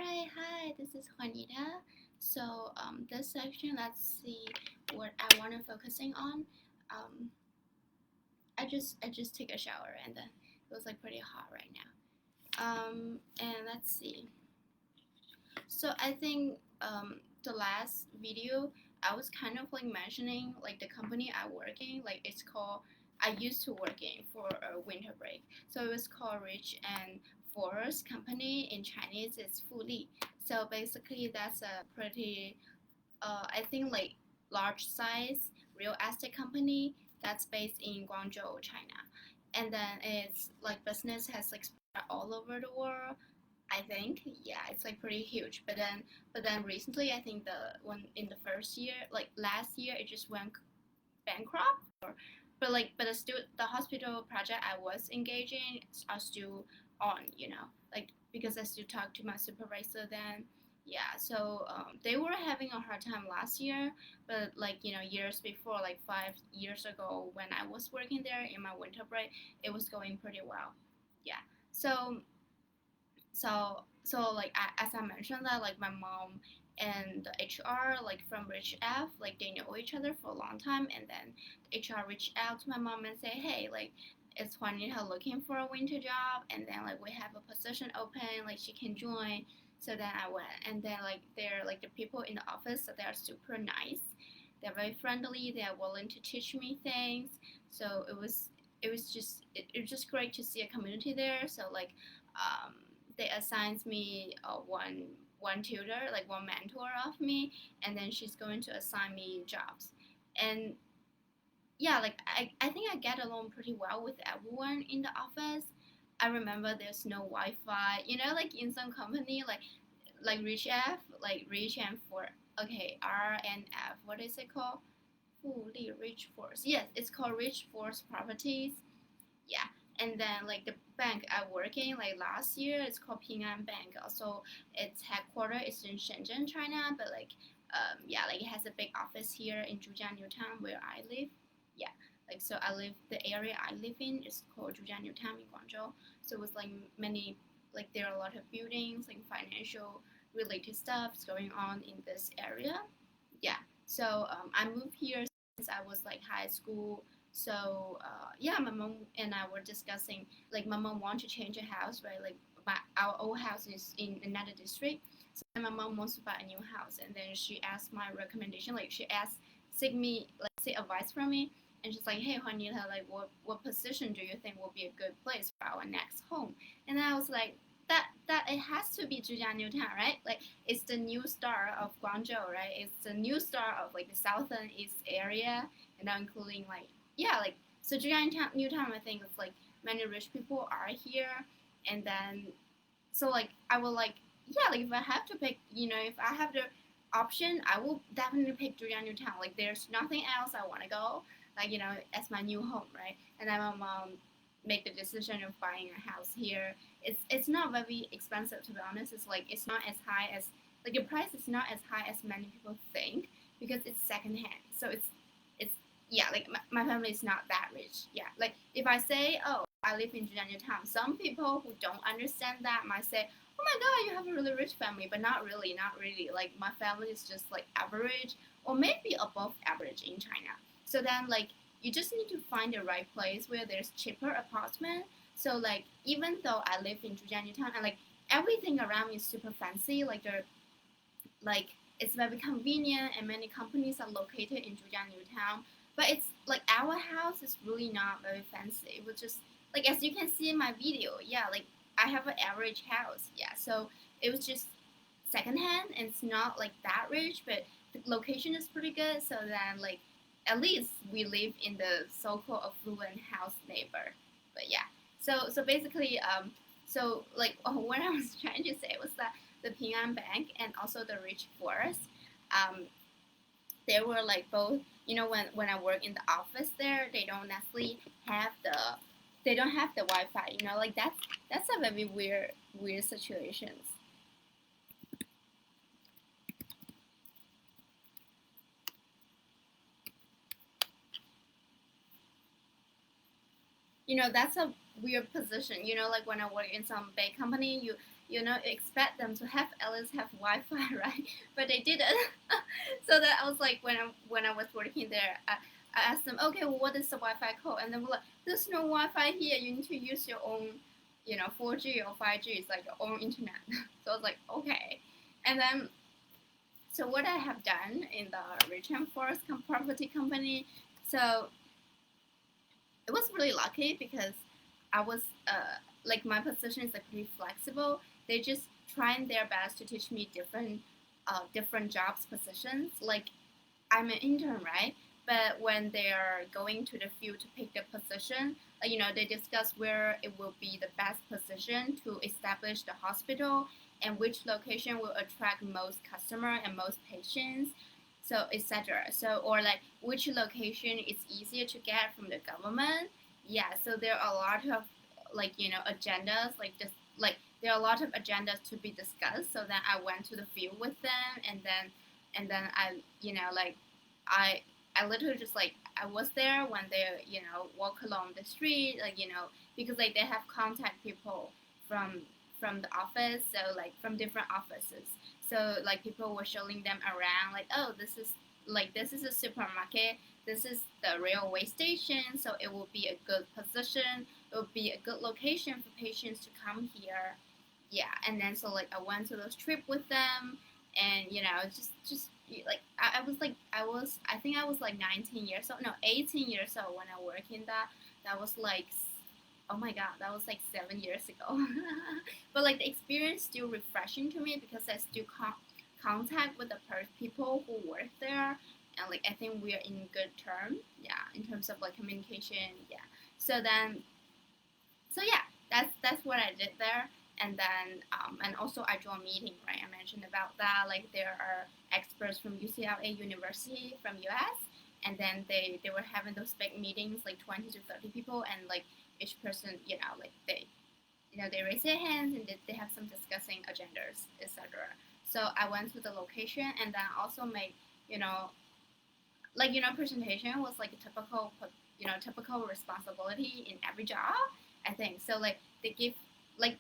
Alright, hi, this is Juanita. This section, let's see what I want to focusing on. Um, I just take a shower and then it was like pretty hot right now. And let's see. So I think the last video I was kind of like mentioning like the company I work in, like it's called. I used to work in for a winter break, so it was called Rich and Forest Company. In Chinese, it's Fuli. So basically, that's a pretty, I think like large size real estate company that's based in Guangzhou, China. And then it's like business has like spread all over the world. I think, yeah, it's like pretty huge. But then recently, I think the one in the first year, like last year, it just went bankrupt. But the hospital project I was engaging are still on, like because I still talk to my supervisor then. Yeah, so they were having a hard time last year, but like years before, like 5 years ago when I was working there in my winter break, it was going pretty well. Yeah, so so like as I mentioned that like my mom and the HR like from Rich F like they know each other for a long time, and then the HR reached out to my mom and say, hey, like is Juanita looking for a winter job, and then like we have a position open, like she can join. So then I went, and then like they're like the people in the office, so they're super nice, they're very friendly, they're willing to teach me things. So it was just great to see a community there. So like um they assigned me one tutor, like one mentor of me, and then she's going to assign me jobs. And yeah, like I think I get along pretty well with everyone in the office. I remember there's no Wi-Fi, like in some company, like Rich F, like Rich and for okay R and F. What is it called? 富力 Rich Force. Yes, it's called Rich Force Properties. Yeah, and then like the bank I work in like last year, it's called Ping An Bank. Also, its headquarters is in Shenzhen, China, but like yeah, like it has a big office here in Zhujiang New Town where I live. Yeah, like so I live the area I live in is called Zhujiang New Town in Guangzhou. So it was like many, like there are a lot of buildings, like financial related stuff going on in this area. Yeah, so I moved here since I was like high school. So yeah, my mom and I were discussing, like my mom wanted to change a house, right? Like our old house is in another district, so my mom wants to buy a new house, and then she asked my recommendation, like she asked, seek me, like say advice from me, and she's like, hey Juanita, like what position do you think will be a good place for our next home? And then I was like, that it has to be Zhujiang New Town, right? Like it's the new star of Guangzhou, right? It's the new star of like the southern east area, and now including like yeah, like so Zhujiang New Town. I think it's like many rich people are here, and then so like I will like yeah, like if I have to pick, if I have the option, I will definitely pick Zhujiang New Town. Like there's nothing else I want to go, like as my new home, right? And then my mom make the decision of buying a house here. It's not very expensive, to be honest. It's like it's not as high as, like the price is not as high as many people think, because it's secondhand. So it's yeah, like my family is not that rich. Yeah, like if I say, oh, I live in Zhejiang Town, some people who don't understand that might say, oh my god, you have a really rich family, but not really, not really. Like my family is just like average or maybe above average in China. So then like you just need to find the right place where there's cheaper apartment. So like even though I live in Zhejiang Town, and like everything around me is super fancy, like they're like it's very convenient, and many companies are located in Zhujiang New Town. But it's like our house is really not very fancy. It was just like as you can see in my video, yeah, like I have an average house, yeah. So it was just secondhand, and it's not like that rich, but the location is pretty good. So then like at least we live in the so-called affluent house neighbor. But yeah, so basically so like what I was trying to say was that the Ping An Bank and also the Rich Forest, um, they were like both. When I work in the office there, they don't necessarily have the they don't have the Wi-Fi. Like that's a very weird situations. That's a weird position. Like when I work in some big company, expect them to have at least have Wi-Fi, right? But they didn't. So that I was like, when I was working there, I asked them, okay, well, what is the Wi-Fi code? And then we're like, there's no Wi-Fi here. You need to use your own, 4G or 5G. It's like your own internet. So I was like, okay. And then, so what I have done in the rich and forest property company, so it was really lucky because I was like my position is like pretty flexible. They just trying their best to teach me different jobs positions. Like I'm an intern, right? But when they are going to the field to pick the position, they discuss where it will be the best position to establish the hospital and which location will attract most customer and most patients, so etc. So or like which location is easier to get from the government. Yeah, so there are a lot of like agendas like this like there are a lot of agendas to be discussed. So then I went to the field with them, and then I like I I literally just like I was there when they walk along the street, like because like they have contact people from from the office, so like from different offices. So like people were showing them around, like, oh, this is a supermarket, this is the railway station, so it will be a good position, it will be a good location for patients to come here. Yeah, and then so like I went to those trip with them, and just like I think I was like 19 years old, no, 18 years old when I worked in that. That was like, oh my god, that was like 7 years ago. But like the experience still refreshing to me because I still contact with the people who work there, and like I think we are in good term, yeah, in terms of like communication, yeah. So then, so yeah, that's what I did there. And then and also I joined meeting, right? I mentioned about that. Like there are experts from UCLA University from US, and then they were having those big meetings, like 20 to 30 people, and like each person, like they raise their hands and they have some discussing agendas, etc. So I went to the location, and then also make you know presentation was like a typical responsibility in every job, I think. So like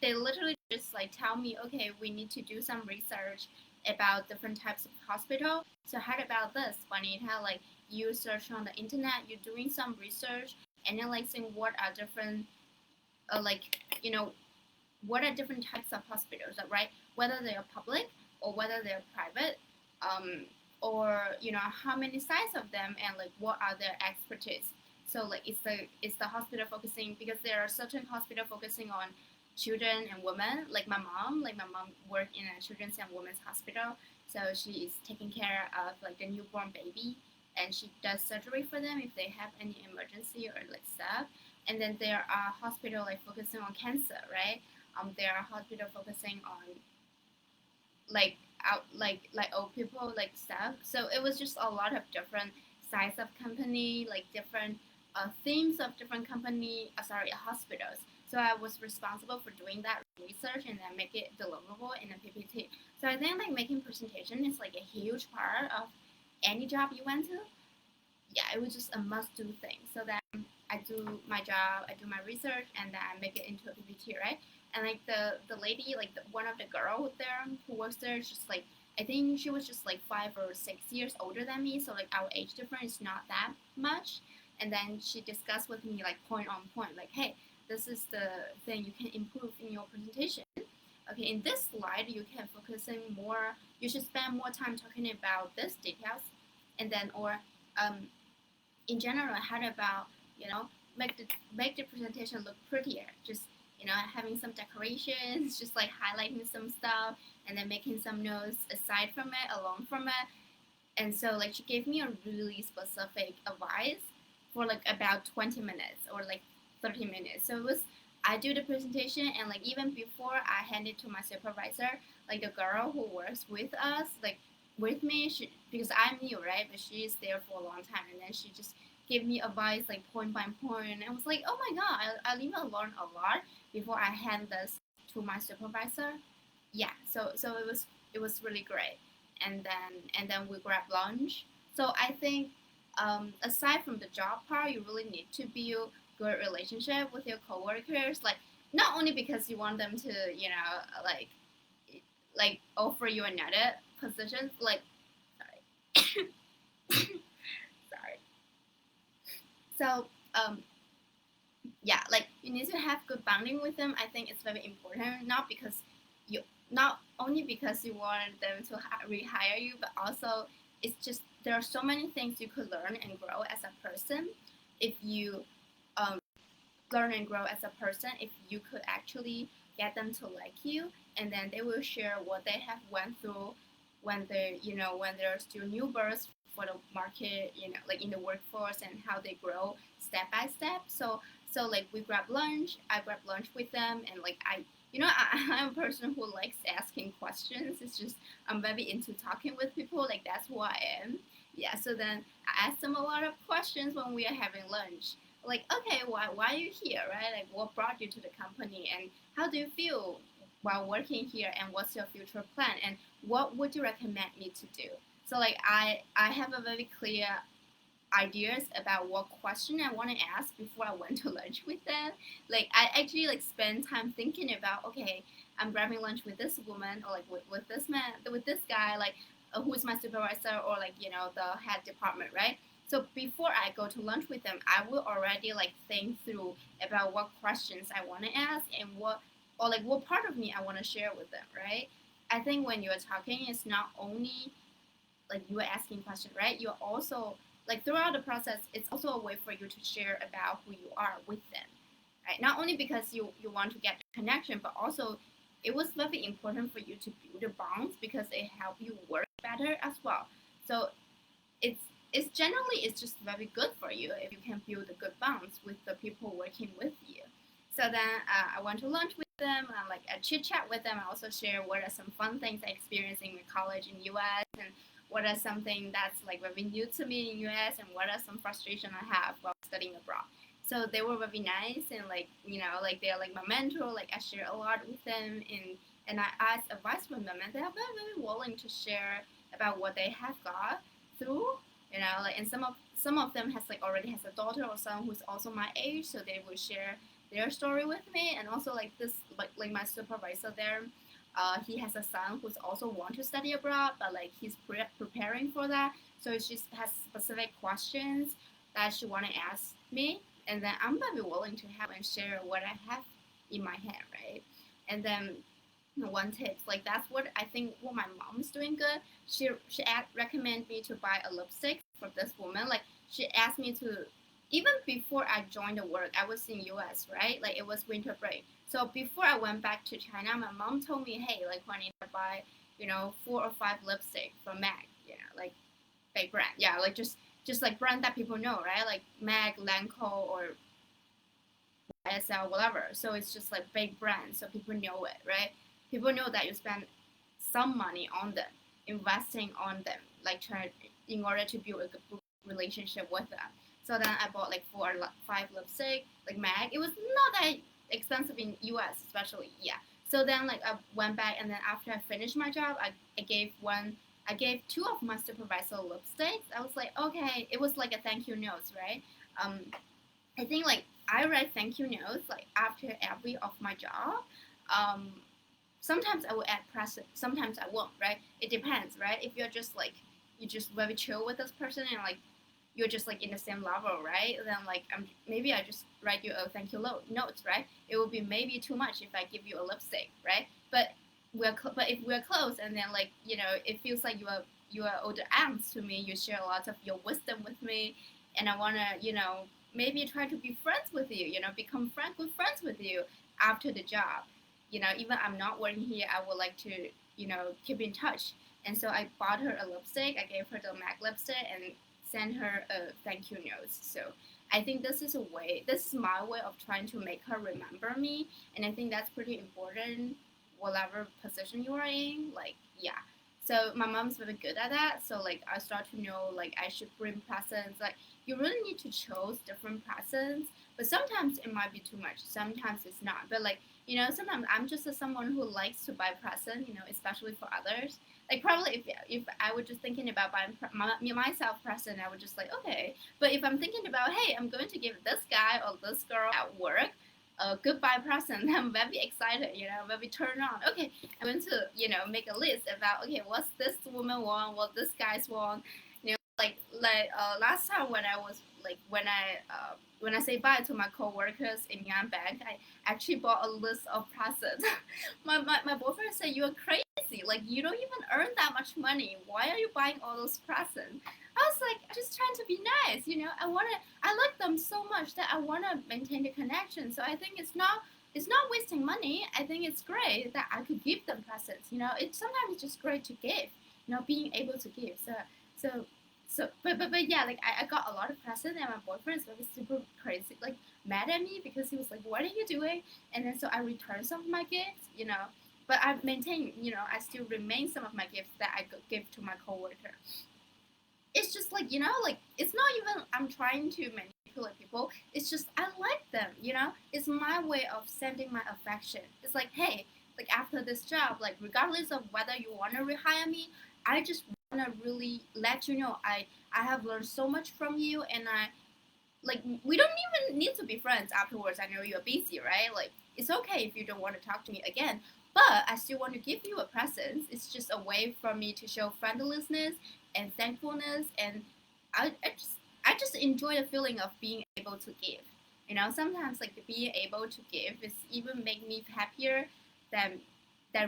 they literally just like tell me, okay, we need to do some research about different types of hospital. So how about this, Juanita? Like you search on the internet, you're doing some research, analyzing what are different, like what are different types of hospitals, right? Whether they are public or whether they're private, um, or how many size of them, and like what are their expertise. So like it's the hospital focusing, because there are certain hospital focusing on children and women. Like my mom worked in a children's and women's hospital, so she is taking care of like the newborn baby, and she does surgery for them if they have any emergency or like stuff. And then there are hospital like focusing on cancer, right? There are hospital focusing on like like old people like stuff. So it was just a lot of different size of company, like different themes of different company. Hospitals. So I was responsible for doing that research and then make it deliverable in a PPT. So I think like making presentation is like a huge part of any job you went to. Yeah, it was just a must do thing. So then I do my job, I do my research, and then I make it into a PPT, right? And like the lady, like one of the girl there who works there, just like I think she was just like 5 or 6 years older than me, so like our age difference is not that much. And then she discussed with me like point on point, like, hey, this is the thing you can improve in your presentation. Okay, in this slide you can focus in more. You should spend more time talking about this details, and then or um, in general, how about make the presentation look prettier? Just having some decorations, just like highlighting some stuff, and then making some notes aside from it, along from it. And so like she gave me a really specific advice for like about 20 minutes or like 30 minutes. So it was I do the presentation, and like even before I hand it to my supervisor, like the girl who works with us, like with me, because I'm new, right? But she is there for a long time, and then she just gave me advice like point by point, and I was like, oh my god, I even learned a lot before I hand this to my supervisor. Yeah, so it was really great. And then we grab lunch. So I think aside from the job part, you really need to build good relationship with your coworkers. Like not only because you want them to like like offer you another position, like sorry, sorry. So yeah, like you need to have good bonding with them. I think it's very important, you not only because you want them to rehire you, but also it's just there are so many things you could learn and grow as a person if you um, learn and grow as a person if you could actually get them to like you, and then they will share what they have went through when when they're still new births for the market, like in the workforce, and how they grow step by step. So like we grab lunch, I grab lunch with them, and like I'm a person who likes asking questions. It's just I'm very into talking with people, like that's who I am. Yeah, so then I ask them a lot of questions when we are having lunch, like, okay, why are you here, right? Like, what brought you to the company, and how do you feel while working here, and what's your future plan, and what would you recommend me to do? So like I have a very clear ideas about what question I want to ask before I went to lunch with them. Like I actually like spend time thinking about, okay, I'm grabbing lunch with this woman, or like with this man, with this guy, like who is my supervisor, or like the head department, right? So before I go to lunch with them, I will already like think through about what questions I want to ask, and what part of me I want to share with them, right? I think when you're talking, it's not only like you are asking questions, right? You're also like throughout the process, it's also a way for you to share about who you are with them, right? Not only because you want to get the connection, but also it was very important for you to build the bonds because it helped you work better as well. So it's it's just very good for you if you can build a good bonds with the people working with you. So then I went to lunch with them, like I chit chat with them. I also share what are some fun things I experienced in college in US, and what are something that's like very new to me in US, and what are some frustration I have while studying abroad. So they were very nice, and like like they're like my mentor. Like I share a lot with them, and I ask advice from them, and they are very willing to share about what they have got through. Like and some of them has like already has a daughter or son who's also my age, so they will share their story with me. And also like this like my supervisor there, he has a son who's also want to study abroad, but like he's preparing for that. So she just has specific questions that she want to ask me, and then I'm very willing to have and share what I have in my head, right? And then one tips like that's what I think what my mom's doing good. She recommend me to buy a lipstick for this woman. Like she asked me to, even before I joined the work, I was in US, right? Like it was winter break. So before I went back to China, my mom told me, hey, like Juanita, buy 4 or 5 lipstick from MAC, like big brand, yeah, like just like brand that people know, right? Like MAC, Lancome, or YSL, whatever. So it's just like big brand, so people know it, right? People know that you spend some money on them, investing on them, like try in order to build a good relationship with them. So then I bought like 4 or 5 lipstick, like MAC. It was not that expensive in US, especially, yeah. So then like I went back, and then after I finished my job, I gave 2 of my supervisor lipsticks. I was like, okay, it was like a thank you notes, right? Um, I think like I write thank you notes like after every of my job. Um, Sometimes I will add present, sometimes I won't, right? It depends, right? If you're just very chill with this person, and like you're just like in the same level, right? Then like maybe I just write you a thank you notes, right? It would be maybe too much if I give you a lipstick, right? But but if we're close, and then like it feels like you are older aunts to me. You share a lot of your wisdom with me, and I wanna maybe try to be friends with you. Become good friends with you after the job. Even I'm not working here, I would like to keep in touch. And so I bought her a lipstick. I gave her the MAC lipstick and sent her a thank you note. So I think this is a way. This is my way of trying to make her remember me, and I think that's pretty important. Whatever position you are in, like yeah. So my mom's very good at that. So like I start to know like I should bring presents. Like you really need to choose different presents, but sometimes it might be too much. Sometimes it's not. But like sometimes I'm just someone who likes to buy presents. Especially for others. Like probably if I were just thinking about buying myself present, I would just like okay. But if I'm thinking about hey, I'm going to give this guy or this girl at work a goodbye present. I'm very excited, very turned on. Okay, I'm going to, make a list about, okay, what's this woman want, what this guy's want. Last time when I was like when I say bye to my coworkers in Yan Bank, I actually bought a list of presents. My boyfriend said you're crazy. Like you don't even earn that much money. Why are you buying all those presents? I was like, I'm just trying to be nice. I like them so much that I wanna maintain the connection. So I think it's not wasting money. I think it's great that I could give them presents. It's sometimes just great to give. Being able to give. So but yeah, like I got a lot of presents, and my boyfriend is like super crazy, like mad at me because he was like, "What are you doing?" And then so I returned some of my gifts. But I maintain, I still remain some of my gifts that I could give to my coworker. It's just like like it's not even I'm trying to manipulate people. It's just I like them. It's my way of sending my affection. It's like, hey, like after this job, like regardless of whether you want to rehire me, I just want to really let you know I have learned so much from you, and I like we don't even need to be friends afterwards. I know you're busy, right? Like it's okay if you don't want to talk to me again, but I still want to give you a present. It's just a way for me to show friendliness and thankfulness, and I just enjoy the feeling of being able to give. Sometimes like being able to give is even make me happier than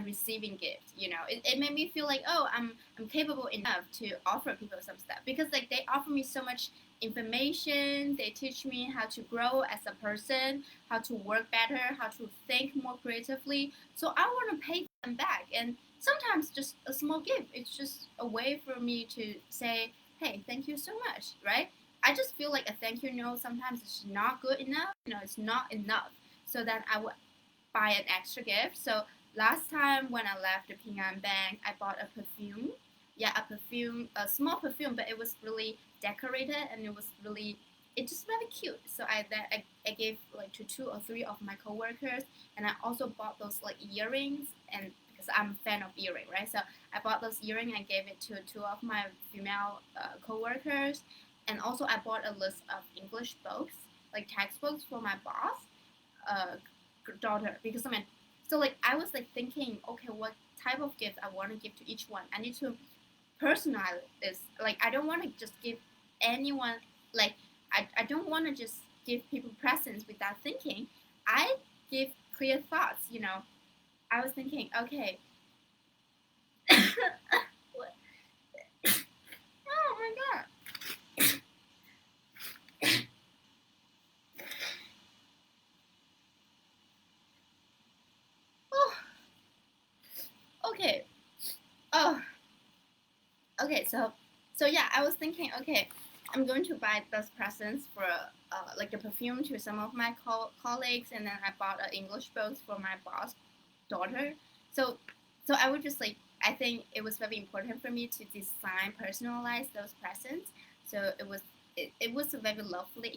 receiving gifts. It made me feel like, oh, I'm capable enough to offer people some stuff, because like they offer me so much information. They teach me how to grow as a person, how to work better, how to think more creatively. So I want to pay them back. And sometimes just a small gift, it's just a way for me to say, hey, thank you so much, right? I just feel like a thank you note sometimes it's not good enough. It's not enough. So then I would buy an extra gift. So last time when I left the Ping An Bank, I bought a perfume. Yeah, a perfume, a small perfume, but it was really decorated, and it just very cute. So I gave like to two or three of my coworkers, and I also bought those like earrings, and because I'm a fan of earring, right? So I bought those earrings and gave it to two of my female coworkers, and also I bought a list of English books, like textbooks for my boss uh, daughter, because so like I was like thinking, okay, what type of gift I want to give to each one. I need to personalize this. Like I don't want to just give anyone like I don't want to just give people presents without thinking. I give clear thoughts. I was thinking, okay, what? Oh my god. Oh, okay. Oh, okay. So yeah, I was thinking, okay, I'm going to buy those presents for like the perfume to some of my colleagues, and then I bought an English book for my boss daughter. So so I would just like I think it was very important for me to design personalize those presents. So it was a very lovely